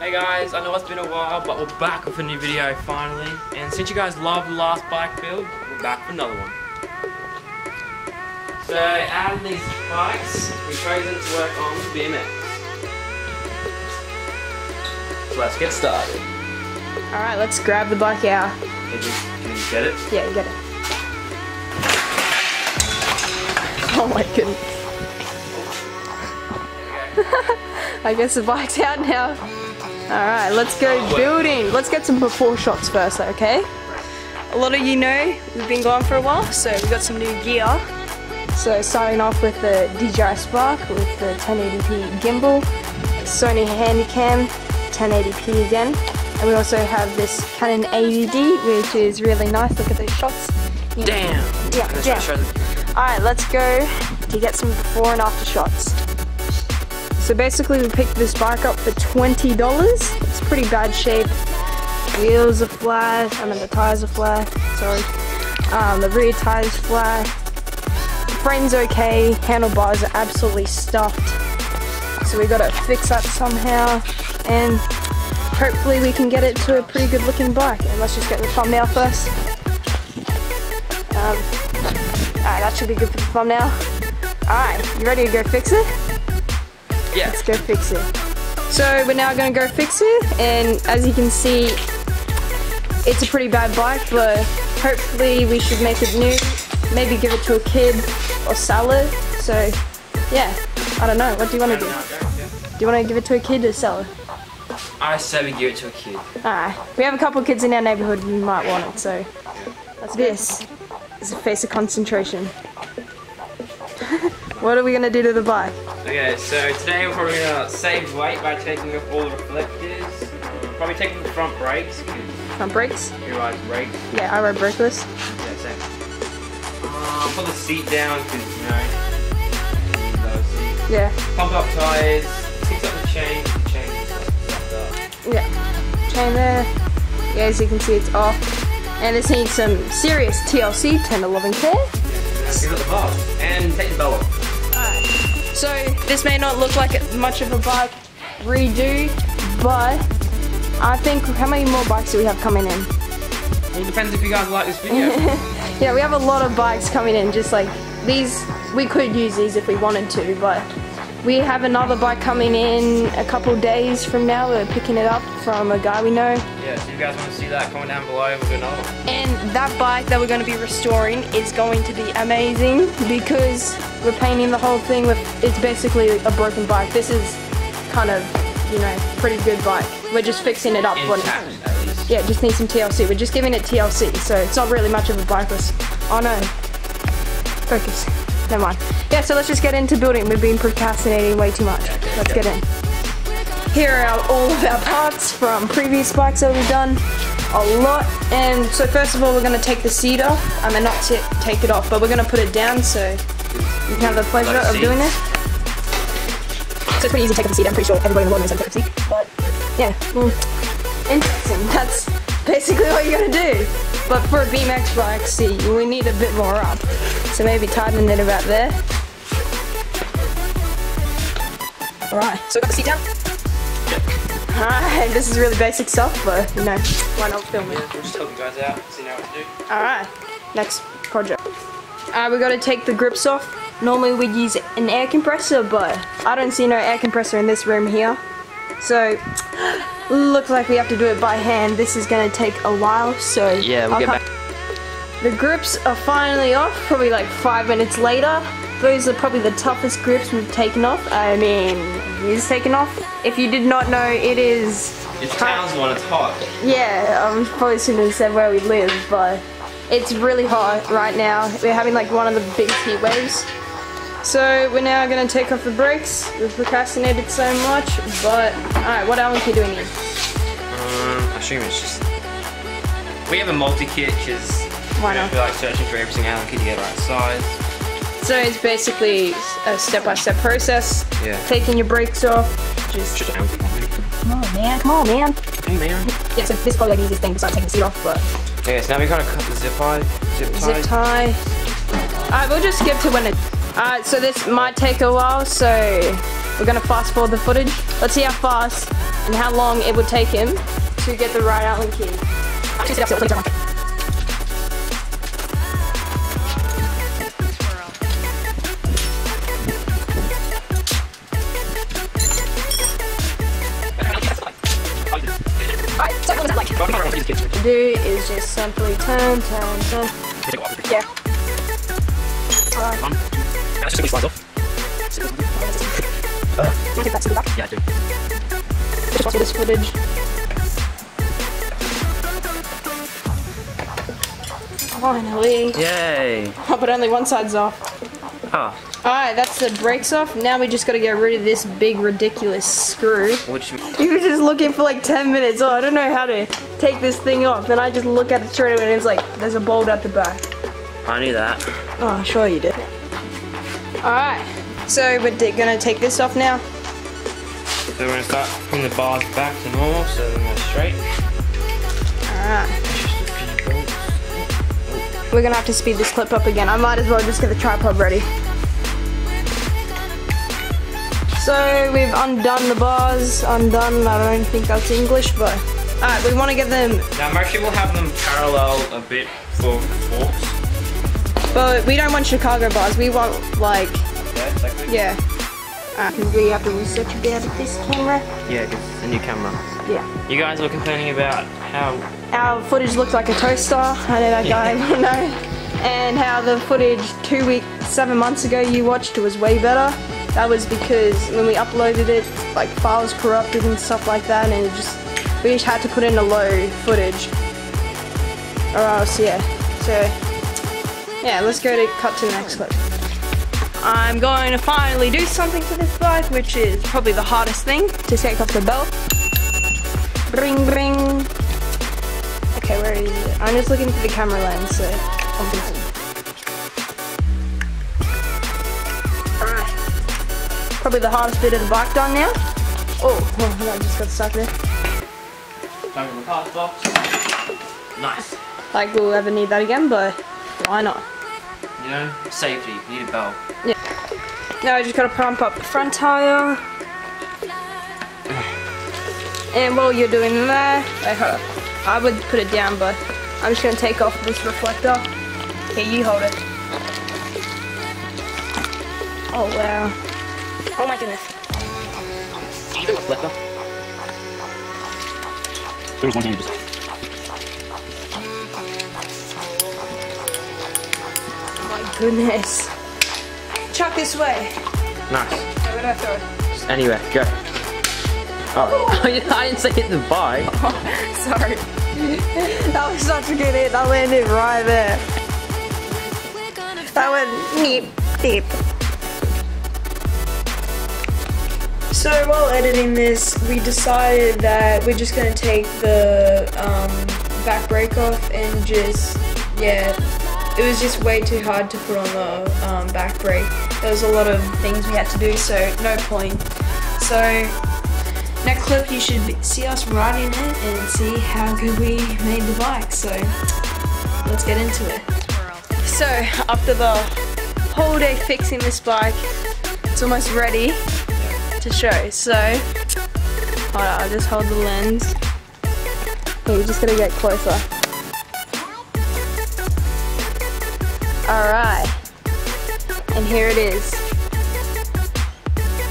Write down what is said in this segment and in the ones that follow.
Hey guys, I know it's been a while, but we're back with a new video finally. And since you guys loved the last bike build, we're back for another one. So out of these bikes, we've chosen to work on the BMX. So let's get started. Alright, let's grab the bike out. Can you get it? Yeah, you get it. Oh my goodness. I guess the bike's out now. Alright, let's go building. Let's get some before shots first, okay? A lot of you know we've been gone for a while, so we've got some new gear. So starting off with the DJI Spark with the 1080p gimbal, Sony Handycam 1080p again, and we also have this Canon 80D, which is really nice. Look at those shots. Damn! Yeah. Alright, let's go to get some before and after shots. So basically we picked this bike up for $20. It's pretty bad shape. Wheels are flat, the tires are flat, sorry. The rear tire's flat. The frame's okay, handlebars are absolutely stuffed. So we gotta fix that somehow, and hopefully we can get it to a pretty good looking bike. And let's just get the thumbnail first. Alright, that should be good for the thumbnail. Alright, you ready to go fix it? Yeah. Let's go fix it. So we're now going to go fix it, and as you can see, it's a pretty bad bike, but hopefully we should make it new, maybe give it to a kid or sell it. So yeah, I don't know, what do you want to do? Do you want to give it to a kid or sell it? I say we give it to a kid. Alright, we have a couple of kids in our neighbourhood who might want it, so this is a face of concentration. What are we going to do to the bike? Okay, so today we're probably going to save weight by taking off all the reflectors. Probably taking the front brakes. Front brakes? Who rides brakes? Yeah, I ride brakeless. Yeah, same. Put the seat down because, you know, lower seat. Yeah. Pump up tires, fix up the chain is stuffed up. Yeah. Chain there. Yeah, as you can see, it's off. And this needs some serious TLC, tender loving care. Give it the bar and take the belt off. Alright, so this may not look like much of a bike redo, but I think, how many more bikes do we have coming in? Well, it depends if you guys like this video. Yeah, we have a lot of bikes coming in, just like these. We could use these if we wanted to, but we have another bike coming in a couple days from now. We're picking it up from a guy we know. Yeah, so if you guys want to see that, comment down below, we'll do another one. And that bike that we're going to be restoring is going to be amazing because we're painting the whole thing with, it's basically a broken bike. This is kind of, you know, pretty good bike. We're just fixing it up. Intact, at least. Yeah, just need some TLC. We're just giving it TLC, so it's not really much of a bike. Oh no. Focus. Never mind. Yeah, so let's just get into building. We've been procrastinating way too much. Let's get in. Here are all of our parts from previous bikes that we've done. A lot. And so first of all, we're going to take the seat off. I mean, not take it off, but we're going to put it down so you can have the pleasure of doing it. So it's pretty easy to take off the seat. I'm pretty sure everybody in the world knows how to take off the seat. But yeah, interesting. That's basically what you're going to do. But for a BMX bike, see, we need a bit more up. So maybe tighten it about there. Alright, so we got the seat down. Alright, this is really basic stuff, but you know, why not film it? We'll just help you guys out, so you know what to do. Alright, next project. We got to take the grips off. Normally we'd use an air compressor, but I don't see no air compressor in this room here. So, looks like we have to do it by hand. This is going to take a while, so yeah, we'll get back. The grips are finally off, probably like 5 minutes later. Those are probably the toughest grips we've taken off. I mean, it is taken off. If you did not know, it is... It's Townsville, it's hot. Yeah, I probably shouldn't have said where we live, but it's really hot right now. We're having like one of the biggest heat waves. So we're now going to take off the brakes. We've procrastinated so much, but... Alright, what else are you doing here? I assume it's just... We have a multi-kit, because... Why not? We're like searching for every single Allen kit to get the right size. So it's basically a step-by-step process. Yeah. Taking your brakes off. Just come on, man. Come on, man. Hey, man. Yeah, so this is probably like the easiest thing besides taking the seat off, but... Okay, so now we gotta cut the zip tie. Alright, we'll just skip to when it... Alright, so this might take a while, so We're gonna fast forward the footage. Let's see how fast and how long it would take him to get the right Allen key. To do is just simply turn. Yeah. That's just slides off. Take that to the back. Yeah, I do. Just watch this footage. Finally. Yay. Oh, but only one side's off. Oh. Alright, that's the brakes off. Now we just gotta get rid of this big ridiculous screw. Which You were just looking for like 10 minutes. Oh, I don't know how to take this thing off. And I just look at it straight away and it's like, there's a bolt at the back. I knew that. Oh, sure you did. Alright, so we're gonna take this off now. So we're gonna start putting the bars back to normal so they're more straight. Alright. We're gonna have to speed this clip up again. I might as well just get the tripod ready. So we've undone the bars. Undone, I don't think that's English, but alright, we want to get them. Now most people have them parallel a bit for forks. But we don't want Chicago bars. We want like, Yeah, yeah. Because we have to reset a bit of this camera. yeah, because it's a new camera. Yeah. You guys were complaining about how Our footage looked like a toaster. I know that guy, I know. And how the footage 7 months ago you watched was way better. That was because when we uploaded it, like files corrupted and stuff like that, and we just had to put in a low footage. Or else, yeah. So, yeah, let's go to cut to the next clip. I'm going to finally do something to this bike, which is probably the hardest thing, to take off the belt. Bring, bring. Okay, where is it? I'm just looking for the camera lens, so I'm busy. Alright. Probably the hardest bit of the bike done now. Oh, I just got stuck there. Back in the cast box. Nice. Like we'll ever need that again, but why not? You know, safety, you need a belt. Yeah. Now I just gotta pump up the front tire. And while you're doing that, wait, hold up. I would put it down, but I'm just gonna take off this reflector. Here, you hold it. Oh wow. Oh my goodness. Reflector. There's one hand just. Oh my goodness. Chuck this way. Nice. Where would I throw it? Anyway, go. Oh, I didn't say hit the bike. Oh, sorry. That was such a good hit. That landed right there. That went neat, deep. So while editing this, we decided that we're just gonna take the back brake off and just, yeah, it was just way too hard to put on the back brake. There was a lot of things we had to do, so no point. So next clip you should see us riding it and see how good we made the bike. So let's get into it. So after the whole day fixing this bike, it's almost ready to show. So hold on, I'll just hold the lens. Okay, you're just gonna get closer. Alright. And here it is.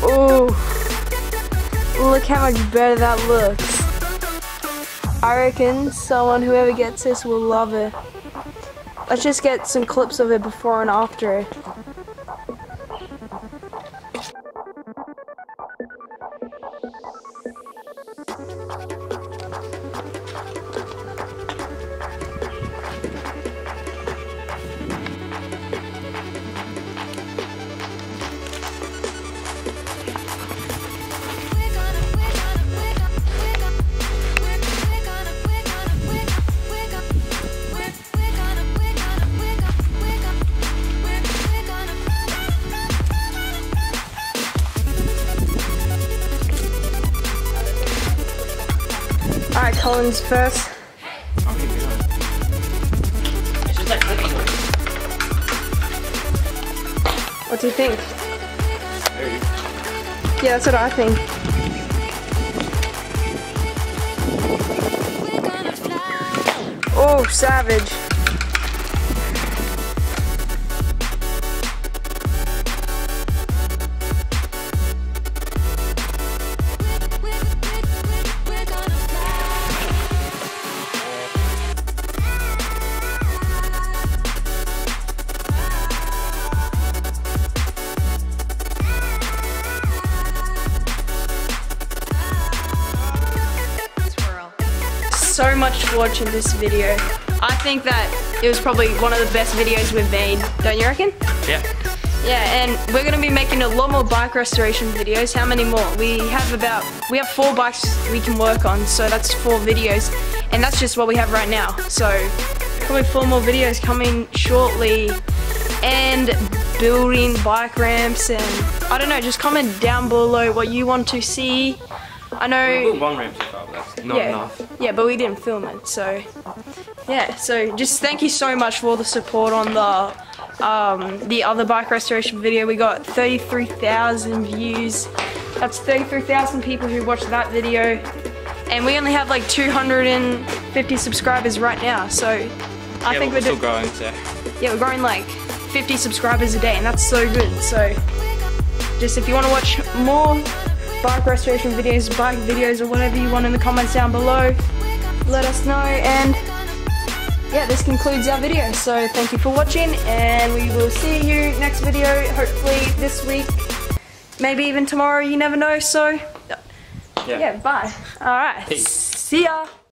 Ooh. Look how much better that looks. I reckon whoever gets this will love it. Let's just get some clips of it before and after it. Alright, Collins first. It's just like clicking. What do you think? Yeah, that's what I think. Oh, savage. So much for watching this video. I think that it was probably one of the best videos we've made, don't you reckon? Yeah. Yeah, and we're gonna be making a lot more bike restoration videos. How many more? We have 4 bikes we can work on, so that's 4 videos, and that's just what we have right now. So probably 4 more videos coming shortly, and building bike ramps, and I don't know, just comment down below what you want to see. I know. We built 1 ramp so far, but that's not enough. Yeah, but we didn't film it, so yeah. So just thank you so much for all the support on the other bike restoration video. We got 33,000 views. That's 33,000 people who watched that video, and we only have like 250 subscribers right now. So I think we're still growing. So yeah, we're growing like 50 subscribers a day, and that's so good. So just if you want to watch more bike restoration videos, bike videos, or whatever you want in the comments down below, let us know. And yeah, this concludes our video, so thank you for watching, and we will see you next video, hopefully this week, maybe even tomorrow, you never know. So yeah, bye. Alright, see ya.